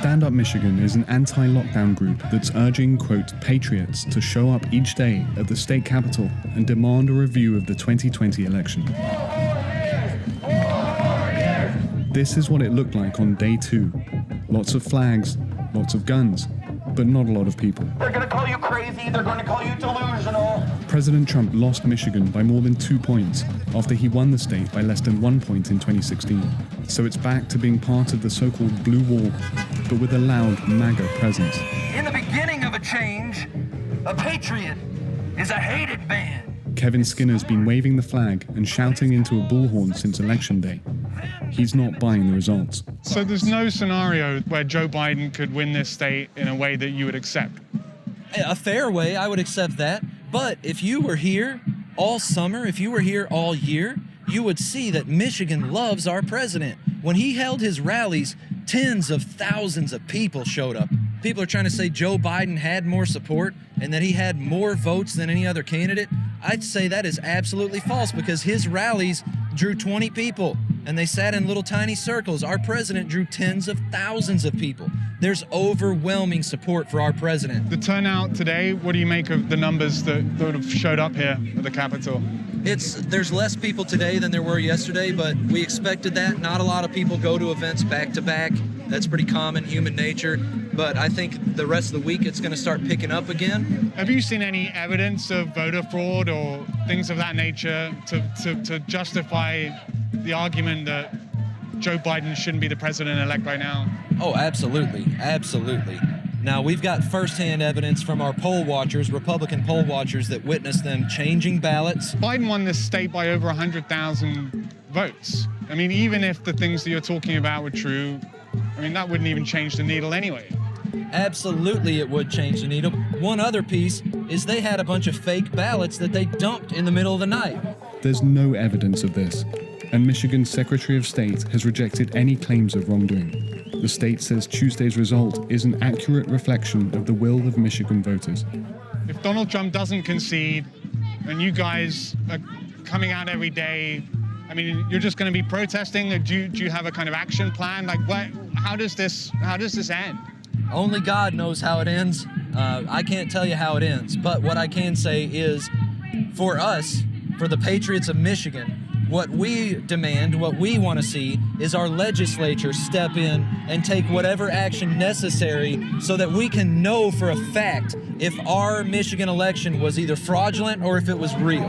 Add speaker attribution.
Speaker 1: Stand Up Michigan is an anti-lockdown group that's urging, quote, patriots to show up each day at the state capitol and demand a review of the 2020 election. This is what it looked like on day 2. Lots of flags, lots of guns, but not a lot of people.
Speaker 2: They're going to call you crazy, they're going to call you delusional.
Speaker 1: President Trump lost Michigan by more than 2 points after he won the state by less than 1 point in 2016. So it's back to being part of the so-called Blue Wall, but with a loud MAGA presence.
Speaker 2: In the beginning of a change, a patriot is a hated man.
Speaker 1: Kevin Skinner's been waving the flag and shouting into a bullhorn since Election Day. He's not buying the results.
Speaker 3: So there's no scenario where Joe Biden could win this state in a way that you would accept?
Speaker 4: A fair way, I would accept that. But if you were here all summer, if you were here all year, you would see that Michigan loves our president. When he held his rallies, tens of thousands of people showed up. People are trying to say Joe Biden had more support and that he had more votes than any other candidate. I'd say that is absolutely false because his rallies drew 20 people and they sat in little tiny circles. Our president drew tens of thousands of people. There's overwhelming support for our president.
Speaker 3: The turnout today, what do you make of the numbers that have showed up here at the Capitol?
Speaker 4: There's less people today than there were yesterday, but we expected that. Not a lot of people go to events back to back. That's pretty common, human nature. But I think the rest of the week it's going to start picking up again.
Speaker 3: Have you seen any evidence of voter fraud or things of that nature to justify the argument that Joe Biden shouldn't be the president-elect right now?
Speaker 4: Oh, absolutely. Absolutely. Now, we've got firsthand evidence from our poll watchers, Republican poll watchers, that witnessed them changing ballots.
Speaker 3: Biden won this state by over 100,000 votes. I mean, even if the things that you're talking about were true, I mean, that wouldn't even change the needle anyway.
Speaker 4: Absolutely, it would change the needle. One other piece is they had a bunch of fake ballots that they dumped in the middle of the night.
Speaker 1: There's no evidence of this, and Michigan's Secretary of State has rejected any claims of wrongdoing. The state says Tuesday's result is an accurate reflection of the will of Michigan voters.
Speaker 3: If Donald Trump doesn't concede, and you guys are coming out every day, I mean, you're just going to be protesting? Do you have a kind of action plan? Like, how does this end?
Speaker 4: Only God knows how it ends. I can't tell you how it ends, but what I can say is, for us, for the Patriots of Michigan, what we demand, what we want to see, is our legislature step in and take whatever action necessary so that we can know for a fact if our Michigan election was either fraudulent or if it was real.